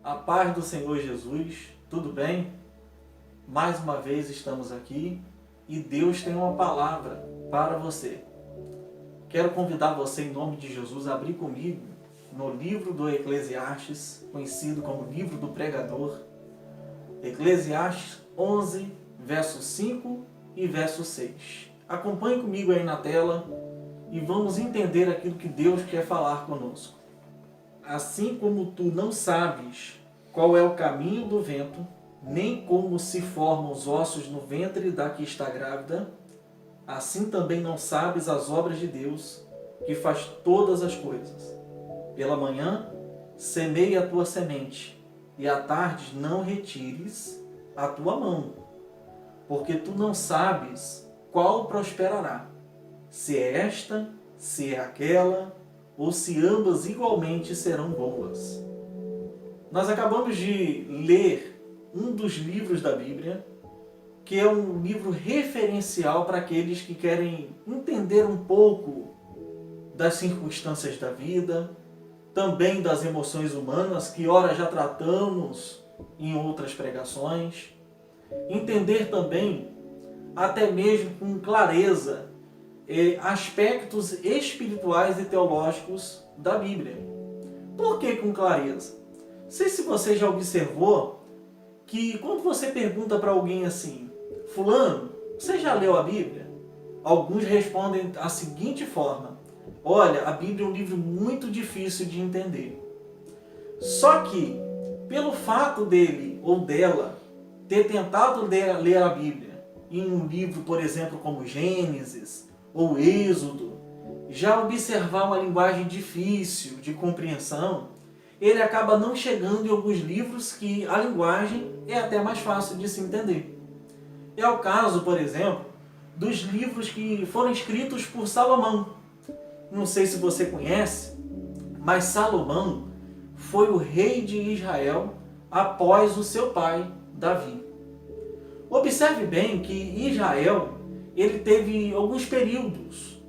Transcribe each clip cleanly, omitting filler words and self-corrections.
A paz do Senhor Jesus, tudo bem? Mais uma vez estamos aqui e Deus tem uma palavra para você. Quero convidar você, em nome de Jesus, a abrir comigo no livro do Eclesiastes, conhecido como livro do pregador, Eclesiastes 11, verso 5 e verso 6. Acompanhe comigo aí na tela e vamos entender aquilo que Deus quer falar conosco. Assim como tu não sabes qual é o caminho do vento, nem como se formam os ossos no ventre da que está grávida, assim também não sabes as obras de Deus, que faz todas as coisas. Pela manhã, semeia a tua semente, e à tarde não retires a tua mão, porque tu não sabes qual prosperará, se é esta, se é aquela, ou se ambas igualmente serão boas. Nós acabamos de ler um dos livros da Bíblia, que é um livro referencial para aqueles que querem entender um pouco das circunstâncias da vida, também das emoções humanas, que ora já tratamos em outras pregações. Entender também, até mesmo com clareza, aspectos espirituais e teológicos da Bíblia. Por que com clareza? Não sei se você já observou que quando você pergunta para alguém assim, fulano, você já leu a Bíblia? Alguns respondem da seguinte forma, olha, a Bíblia é um livro muito difícil de entender. Só que, pelo fato dele ou dela ter tentado ler a Bíblia em um livro, por exemplo, como Gênesis ou Êxodo, já observar uma linguagem difícil de compreensão, ele acaba não chegando em alguns livros que a linguagem é até mais fácil de se entender. É o caso, por exemplo, dos livros que foram escritos por Salomão. Não sei se você conhece, mas Salomão foi o rei de Israel após o seu pai, Davi. Observe bem que Israel ele teve alguns períodos.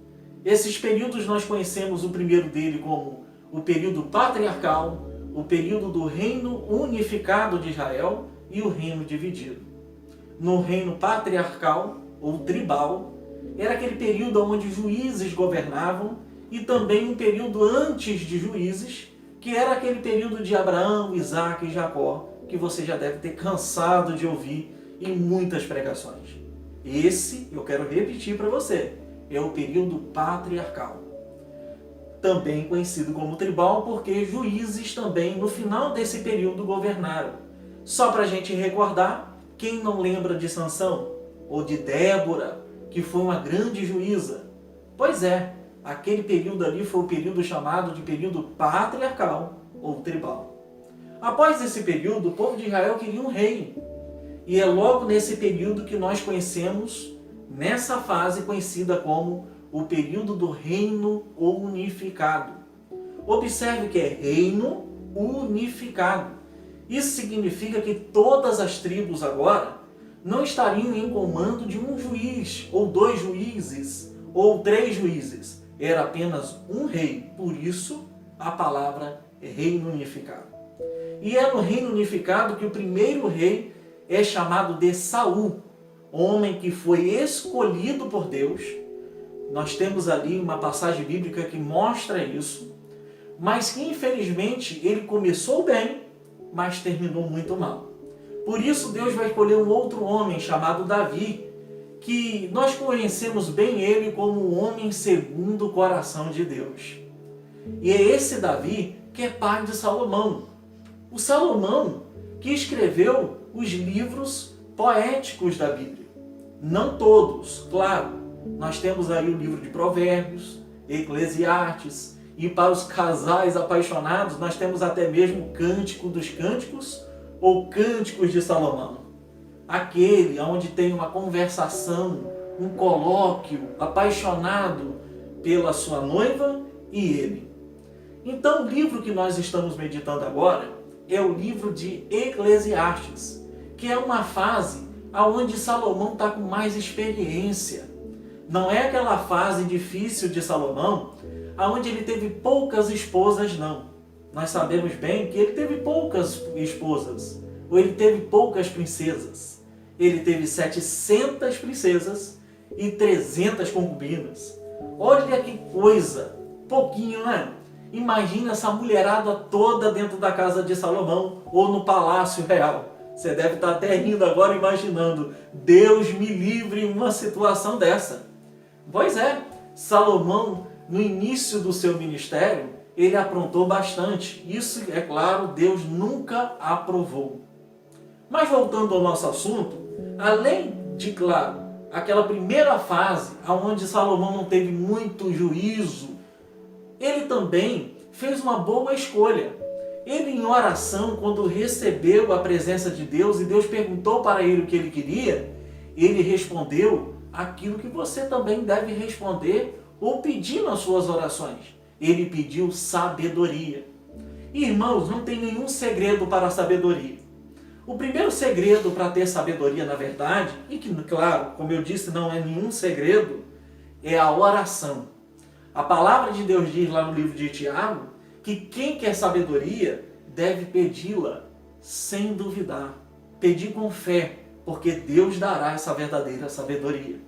Esses períodos nós conhecemos o primeiro dele como o período patriarcal, o período do reino unificado de Israel e o reino dividido. No reino patriarcal, ou tribal, era aquele período onde juízes governavam e também um período antes de juízes, que era aquele período de Abraão, Isaac e Jacó, que você já deve ter cansado de ouvir em muitas pregações. Esse, eu quero repetir para você, é o período patriarcal. Também conhecido como tribal, porque juízes também no final desse período governaram. Só para a gente recordar, quem não lembra de Sansão ou de Débora, que foi uma grande juíza? Pois é, aquele período ali foi o período chamado de período patriarcal ou tribal. Após esse período, o povo de Israel queria um rei. E é logo nesse período que nós conhecemos, nessa fase conhecida como o período do reino unificado. Observe que é reino unificado. Isso significa que todas as tribos agora não estariam em comando de um juiz, ou dois juízes, ou três juízes. Era apenas um rei. Por isso, a palavra é reino unificado. E é no reino unificado que o primeiro rei é chamado de Saul, homem que foi escolhido por Deus. Nós temos ali uma passagem bíblica que mostra isso, mas que infelizmente ele começou bem, mas terminou muito mal. Por isso Deus vai escolher um outro homem chamado Davi, que nós conhecemos bem ele como o homem segundo o coração de Deus. E é esse Davi que é pai de Salomão. O Salomão que escreveu os livros poéticos da Bíblia. Não todos, claro. Nós temos aí o livro de Provérbios, Eclesiastes, e para os casais apaixonados nós temos até mesmo o Cântico dos Cânticos ou Cânticos de Salomão. Aquele onde tem uma conversação, um colóquio apaixonado pela sua noiva e ele. Então o livro que nós estamos meditando agora é o livro de Eclesiastes, que é uma fase onde Salomão está com mais experiência. Não é aquela fase difícil de Salomão, onde ele teve poucas esposas, não. nós sabemos bem que ele teve poucas esposas, ou ele teve poucas princesas. Ele teve 700 princesas e 300 concubinas. Olha que coisa, pouquinho, né? Imagina essa mulherada toda dentro da casa de Salomão ou no palácio real. Você deve estar até rindo agora, imaginando, Deus me livre em uma situação dessa. Pois é, Salomão, no início do seu ministério, ele aprontou bastante. Isso, é claro, Deus nunca aprovou. Mas voltando ao nosso assunto, além de, claro, aquela primeira fase, onde Salomão não teve muito juízo, ele também fez uma boa escolha. Ele, em oração, quando recebeu a presença de Deus e Deus perguntou para ele o que ele queria, ele respondeu aquilo que você também deve responder ou pedir nas suas orações. Ele pediu sabedoria. Irmãos, não tem nenhum segredo para a sabedoria. O primeiro segredo para ter sabedoria, na verdade, e que, claro, como eu disse, não é nenhum segredo, é a oração. A palavra de Deus diz lá no livro de Tiago que quem quer sabedoria deve pedi-la sem duvidar. Pedir com fé, porque Deus dará essa verdadeira sabedoria.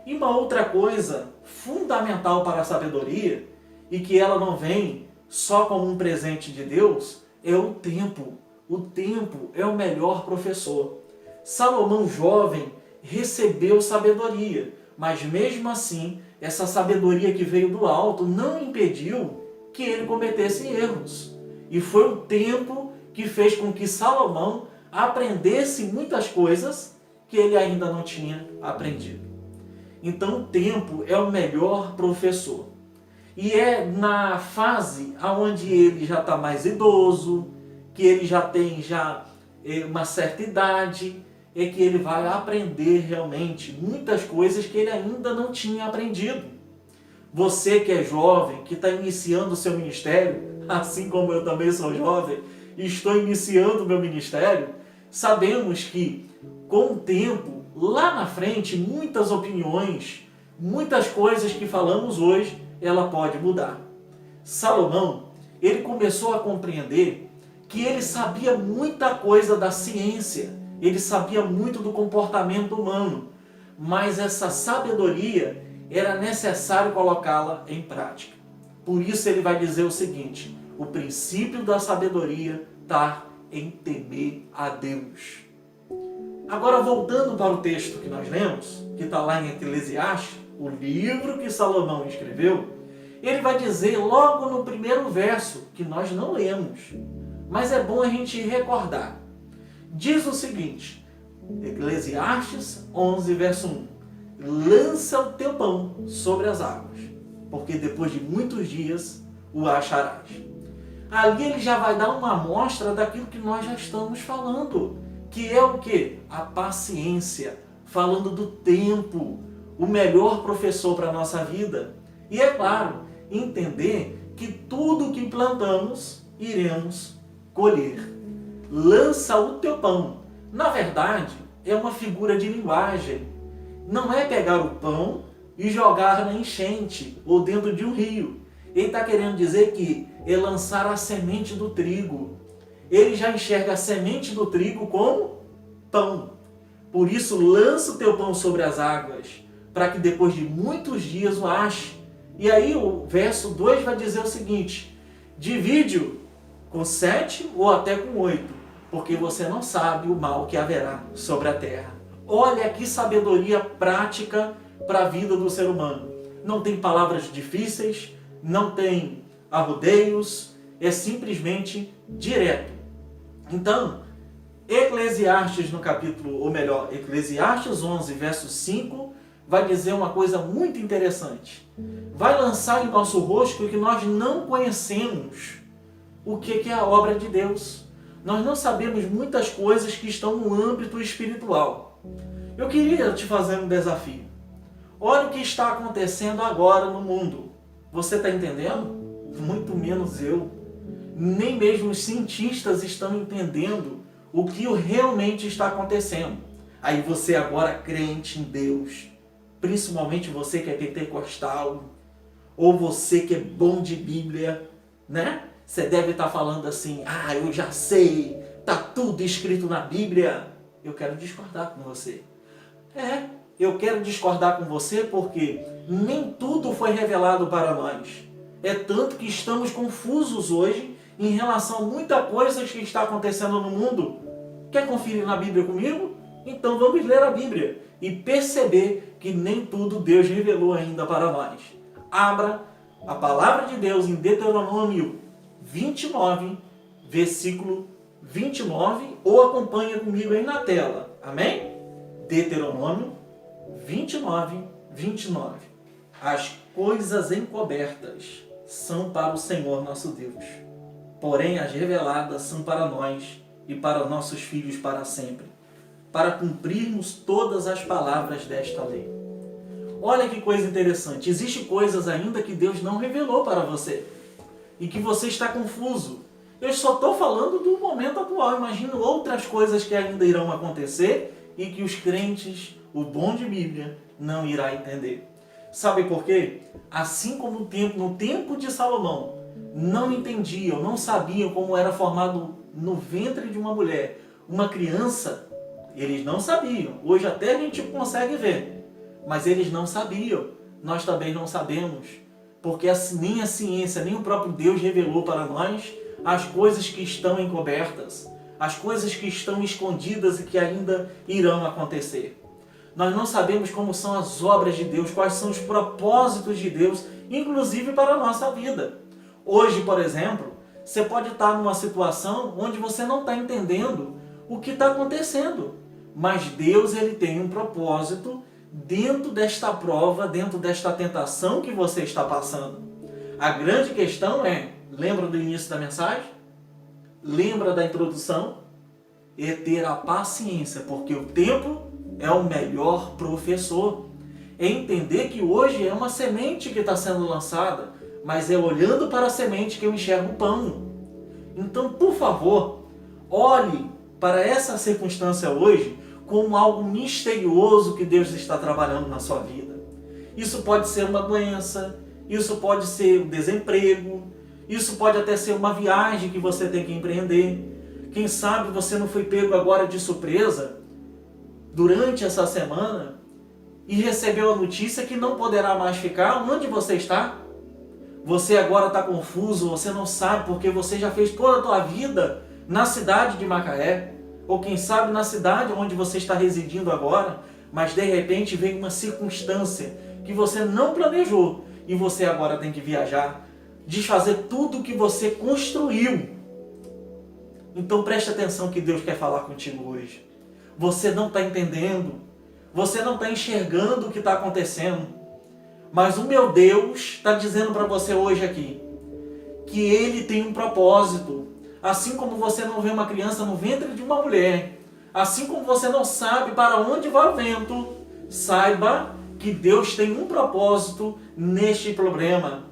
E uma outra coisa fundamental para a sabedoria, e que ela não vem só como um presente de Deus, é o tempo. O tempo é o melhor professor. Salomão jovem recebeu sabedoria, mas mesmo assim, essa sabedoria que veio do alto não impediu que ele cometesse erros. E foi o tempo que fez com que Salomão aprendesse muitas coisas que ele ainda não tinha aprendido. Então o tempo é o melhor professor. E é na fase onde ele já está mais idoso, que ele já tem uma certa idade, é que ele vai aprender realmente muitas coisas que ele ainda não tinha aprendido. Você que é jovem, que está iniciando o seu ministério, assim como eu também sou jovem e estou iniciando o meu ministério, sabemos que com o tempo, lá na frente, muitas opiniões, muitas coisas que falamos hoje, ela pode mudar. Salomão, ele começou a compreender que ele sabia muita coisa da ciência, ele sabia muito do comportamento humano, mas essa sabedoria era necessário colocá-la em prática. Por isso ele vai dizer o seguinte: o princípio da sabedoria está em temer a Deus. Agora, voltando para o texto que nós lemos, que está lá em Eclesiastes, o livro que Salomão escreveu, ele vai dizer logo no primeiro verso, que nós não lemos, mas é bom a gente recordar. Diz o seguinte, Eclesiastes 11, verso 1: lança o teu pão sobre as águas, porque depois de muitos dias o acharás. Ali ele já vai dar uma amostra daquilo que nós já estamos falando, que é o quê? A paciência, falando do tempo, o melhor professor para a nossa vida. E é claro, entender que tudo que plantamos, iremos colher. Lança o teu pão. Na verdade, é uma figura de linguagem. Não é pegar o pão e jogar na enchente ou dentro de um rio. Ele está querendo dizer que é lançar a semente do trigo. Ele já enxerga a semente do trigo como pão. Por isso, lança o teu pão sobre as águas, para que depois de muitos dias o ache. E aí o verso 2 vai dizer o seguinte: divide-o com 7 ou até com 8, porque você não sabe o mal que haverá sobre a terra. Olha que sabedoria prática para a vida do ser humano. Não tem palavras difíceis, não tem arrodeios, é simplesmente direto. Então, Eclesiastes no capítulo, ou melhor, Eclesiastes 11, verso 5, vai dizer uma coisa muito interessante. Vai lançar em nosso rosto que nós não conhecemos o que é a obra de Deus. Nós não sabemos muitas coisas que estão no âmbito espiritual. Eu queria te fazer um desafio. Olha o que está acontecendo agora no mundo. Você está entendendo? Muito menos eu. Nem mesmo os cientistas estão entendendo o que realmente está acontecendo. Aí você agora crente em Deus, principalmente você que é pentecostal, ou você que é bom de Bíblia, né? Você deve estar falando assim, eu já sei, está tudo escrito na Bíblia. Eu quero discordar com você. Eu quero discordar com você porque nem tudo foi revelado para nós. É tanto que estamos confusos hoje em relação a muita coisa que está acontecendo no mundo. Quer conferir na Bíblia comigo? Então vamos ler a Bíblia e perceber que nem tudo Deus revelou ainda para nós. Abra a palavra de Deus em Deuteronômio 29, versículo 29, ou acompanha comigo aí na tela. Amém? Deuteronômio 29, 29. As coisas encobertas são para o Senhor nosso Deus, porém as reveladas são para nós e para nossos filhos para sempre, para cumprirmos todas as palavras desta lei. Olha que coisa interessante, existem coisas ainda que Deus não revelou para você e que você está confuso. Eu só estou falando do momento atual, imagino outras coisas que ainda irão acontecer e que os crentes, o dom de Bíblia, não irá entender. Sabe por quê? Assim como no tempo de Salomão, não entendiam, não sabiam como era formado no ventre de uma mulher uma criança, eles não sabiam. Hoje até a gente consegue ver, mas eles não sabiam. Nós também não sabemos, porque nem a ciência, nem o próprio Deus revelou para nós as coisas que estão encobertas, as coisas que estão escondidas e que ainda irão acontecer. Nós não sabemos como são as obras de Deus, quais são os propósitos de Deus, inclusive para a nossa vida. Hoje, por exemplo, você pode estar numa situação onde você não está entendendo o que está acontecendo. Mas Deus, ele tem um propósito dentro desta prova, dentro desta tentação que você está passando. A grande questão é, lembra do início da mensagem? Lembra da introdução? É ter a paciência, porque o tempo é o melhor professor. É entender que hoje é uma semente que está sendo lançada, mas é olhando para a semente que eu enxergo o pão. Então, por favor, olhe para essa circunstância hoje como algo misterioso que Deus está trabalhando na sua vida. Isso pode ser uma doença, isso pode ser um desemprego, isso pode até ser uma viagem que você tem que empreender. Quem sabe você não foi pego agora de surpresa durante essa semana e recebeu a notícia que não poderá mais ficar onde você está. Você agora está confuso, você não sabe porque você já fez toda a tua vida na cidade de Macaé, ou quem sabe na cidade onde você está residindo agora, mas de repente vem uma circunstância que você não planejou e você agora tem que viajar, desfazer tudo que você construiu. Então preste atenção que Deus quer falar contigo hoje. Você não está entendendo, você não está enxergando o que está acontecendo, mas o meu Deus está dizendo para você hoje aqui, que Ele tem um propósito. Assim como você não vê uma criança no ventre de uma mulher, assim como você não sabe para onde vai o vento, saiba que Deus tem um propósito neste problema.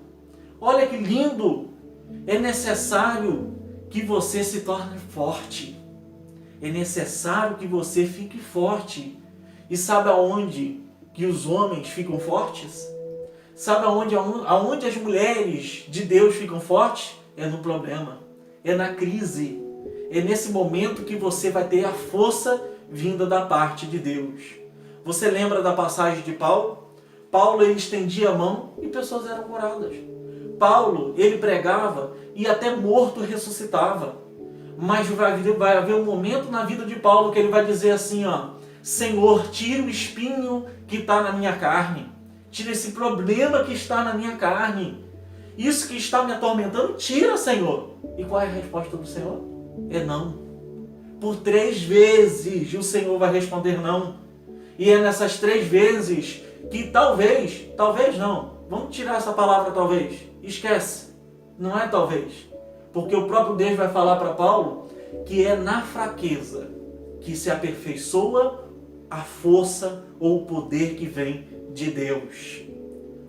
Olha que lindo! É necessário que você se torne forte. É necessário que você fique forte. E sabe aonde que os homens ficam fortes? Sabe aonde as mulheres de Deus ficam fortes? É no problema, é na crise. É nesse momento que você vai ter a força vinda da parte de Deus. Você lembra da passagem de Paulo? Paulo, ele estendia a mão e pessoas eram curadas. Paulo, ele pregava e até morto ressuscitava. Mas vai haver um momento na vida de Paulo que ele vai dizer assim, Senhor, tira o espinho que está na minha carne. Tira esse problema que está na minha carne. Isso que está me atormentando, tira, Senhor. E qual é a resposta do Senhor? É não. Por 3 vezes o Senhor vai responder não. E é nessas 3 vezes que talvez não. Vamos tirar essa palavra talvez. Esquece. Não é talvez. Porque o próprio Deus vai falar para Paulo que é na fraqueza que se aperfeiçoa a força ou o poder que vem de Deus.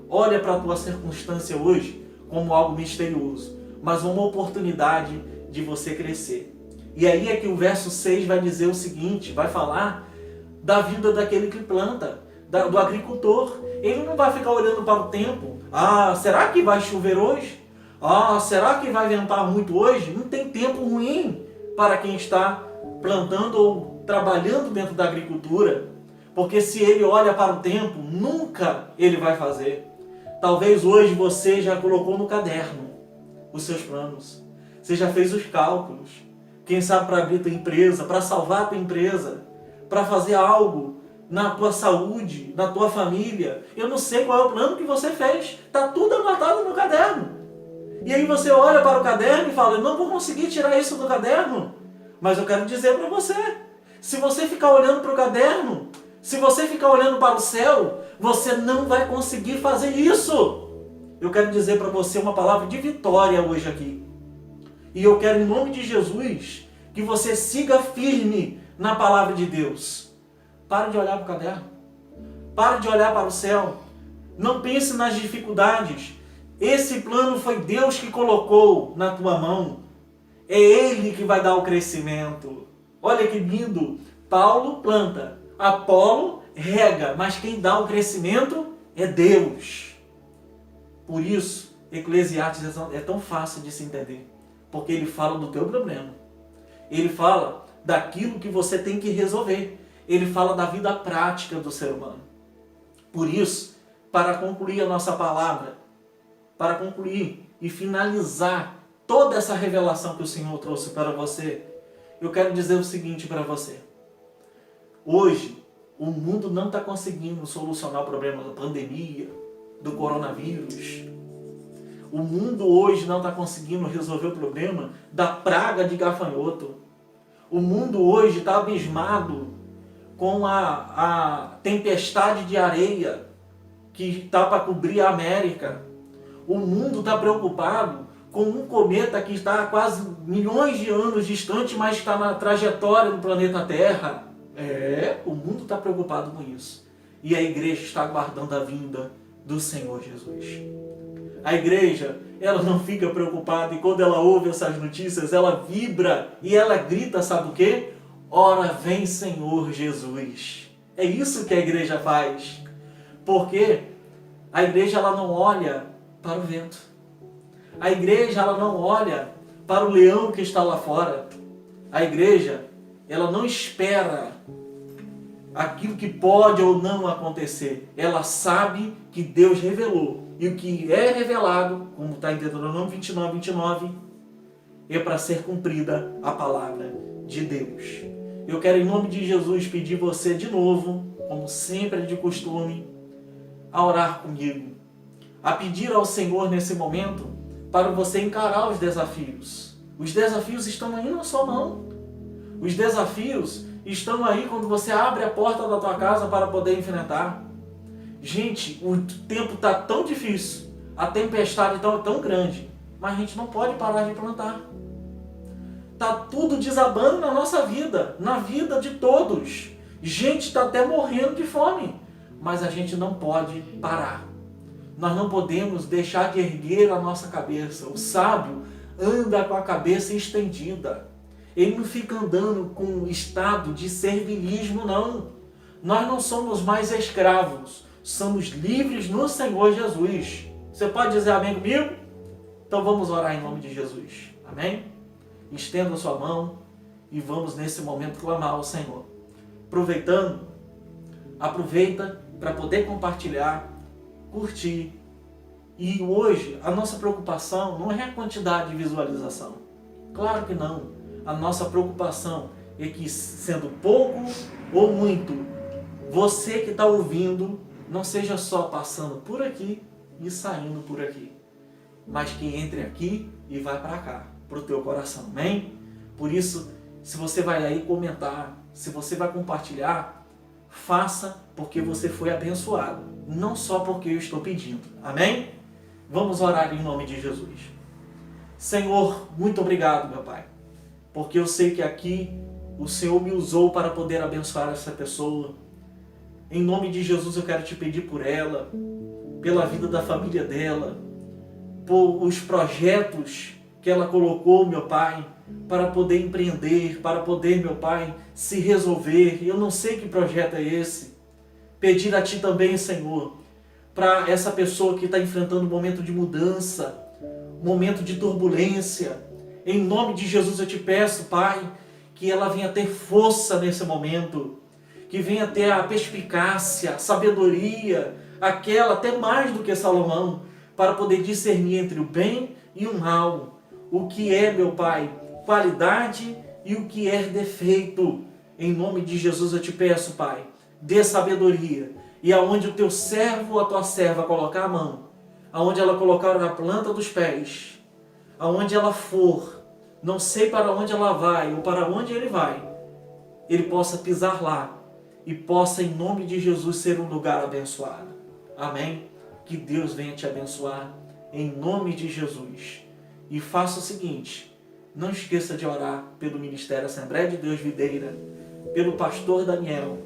Olha para a tua circunstância hoje como algo misterioso, mas uma oportunidade de você crescer. E aí é que o verso 6 vai dizer o seguinte, vai falar da vida daquele que planta, do agricultor. Ele não vai ficar olhando para o tempo. Será que vai chover hoje? Será que vai ventar muito hoje? Não tem tempo ruim para quem está plantando ou trabalhando dentro da agricultura. Porque se ele olha para o tempo, nunca ele vai fazer. Talvez hoje você já colocou no caderno os seus planos. Você já fez os cálculos. Quem sabe para abrir tua empresa, para salvar tua empresa, para fazer algo na tua saúde, na tua família. Eu não sei qual é o plano que você fez. Está tudo anotado no caderno. E aí você olha para o caderno e fala, eu não vou conseguir tirar isso do caderno. Mas eu quero dizer para você, se você ficar olhando para o caderno, se você ficar olhando para o céu, você não vai conseguir fazer isso. Eu quero dizer para você uma palavra de vitória hoje aqui. E eu quero, em nome de Jesus, que você siga firme na palavra de Deus. Pare de olhar para o caderno. Pare de olhar para o céu. Não pense nas dificuldades. Esse plano foi Deus que colocou na tua mão. É Ele que vai dar o crescimento. Olha que lindo. Paulo planta, Apolo rega, mas quem dá o crescimento é Deus. Por isso, Eclesiastes é tão fácil de se entender. Porque ele fala do teu problema. Ele fala daquilo que você tem que resolver. Ele fala da vida prática do ser humano. Por isso, para concluir a nossa palavra, para concluir e finalizar toda essa revelação que o Senhor trouxe para você, eu quero dizer o seguinte para você. Hoje, o mundo não está conseguindo solucionar o problema da pandemia, do coronavírus. O mundo hoje não está conseguindo resolver o problema da praga de gafanhoto. O mundo hoje está abismado com a tempestade de areia que está para cobrir a América. O mundo está preocupado com um cometa que está a quase milhões de anos distante, mas está na trajetória do planeta Terra. O mundo está preocupado com isso. E a igreja está aguardando a vinda do Senhor Jesus. A igreja, ela não fica preocupada e quando ela ouve essas notícias, ela vibra e ela grita, sabe o quê? Ora vem Senhor Jesus. É isso que a igreja faz. Porque a igreja ela não olha para o vento. A igreja ela não olha para o leão que está lá fora. A igreja ela não espera aquilo que pode ou não acontecer. Ela sabe que Deus revelou. E o que é revelado, como está em Deuteronômio 29, é para ser cumprida a palavra de Deus. Eu quero, em nome de Jesus, pedir você de novo, como sempre é de costume, a orar comigo. A pedir ao Senhor nesse momento para você encarar os desafios. Os desafios estão aí na sua mão. Os desafios estão aí quando você abre a porta da tua casa para poder enfrentar. Gente, o tempo está tão difícil, a tempestade está tão grande, mas a gente não pode parar de plantar. Está tudo desabando na nossa vida, na vida de todos. Gente está até morrendo de fome, mas a gente não pode parar. Nós não podemos deixar de erguer a nossa cabeça. O sábio anda com a cabeça estendida. Ele não fica andando com um estado de servilismo, não. Nós não somos mais escravos. Somos livres no Senhor Jesus. Você pode dizer amém comigo? Então vamos orar em nome de Jesus. Amém? Estenda a sua mão e vamos nesse momento clamar ao Senhor. Aproveita para poder compartilhar, curtir. E hoje a nossa preocupação não é a quantidade de visualização. Claro que não. A nossa preocupação é que, sendo pouco ou muito, você que está ouvindo não seja só passando por aqui e saindo por aqui, mas que entre aqui e vai para cá, para o teu coração, amém? Por isso, se você vai aí comentar, se você vai compartilhar, faça porque você foi abençoado, não só porque eu estou pedindo, amém? Vamos orar em nome de Jesus. Senhor, muito obrigado, meu Pai, porque eu sei que aqui o Senhor me usou para poder abençoar essa pessoa. Em nome de Jesus eu quero te pedir por ela, pela vida da família dela, por os projetos que ela colocou, meu Pai, para poder empreender, para poder, meu Pai, se resolver. Eu não sei que projeto é esse. Pedir a Ti também, Senhor, para essa pessoa que está enfrentando um momento de mudança, momento de turbulência. Em nome de Jesus eu te peço, Pai, que ela venha ter força nesse momento, que venha ter a perspicácia, a sabedoria, aquela até mais do que Salomão, para poder discernir entre o bem e o mal. O que é, meu Pai, qualidade e o que é defeito. Em nome de Jesus eu te peço, Pai, dê sabedoria. E aonde o teu servo ou a tua serva colocar a mão, aonde ela colocar a planta dos pés, aonde ela for, não sei para onde ela vai ou para onde ele vai, ele possa pisar lá e possa, em nome de Jesus, ser um lugar abençoado. Amém? Que Deus venha te abençoar em nome de Jesus. E faça o seguinte, não esqueça de orar pelo Ministério Assembleia de Deus Videira, pelo pastor Daniel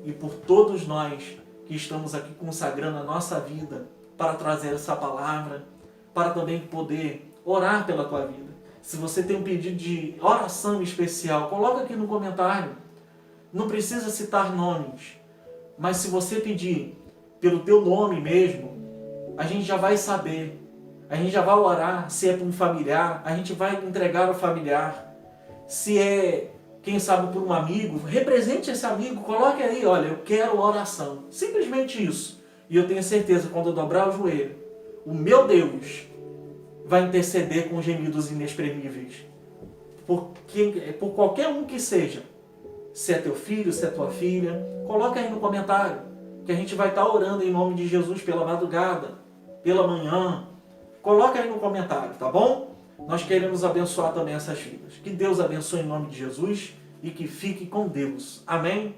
e por todos nós que estamos aqui consagrando a nossa vida para trazer essa palavra, para também poder orar pela tua vida. Se você tem um pedido de oração especial, coloca aqui no comentário. Não precisa citar nomes, mas se você pedir pelo teu nome mesmo, a gente já vai saber. A gente já vai orar. Se é para um familiar, a gente vai entregar ao familiar. Se é, quem sabe, por um amigo, represente esse amigo, coloque aí, olha, eu quero oração. Simplesmente isso. E eu tenho certeza, quando eu dobrar o joelho, o meu Deus vai interceder com gemidos inexprimíveis. Por qualquer um que seja. Se é teu filho, se é tua filha, coloca aí no comentário, que a gente vai estar orando em nome de Jesus pela madrugada, pela manhã. Coloca aí no comentário, tá bom? Nós queremos abençoar também essas vidas. Que Deus abençoe em nome de Jesus e que fique com Deus. Amém?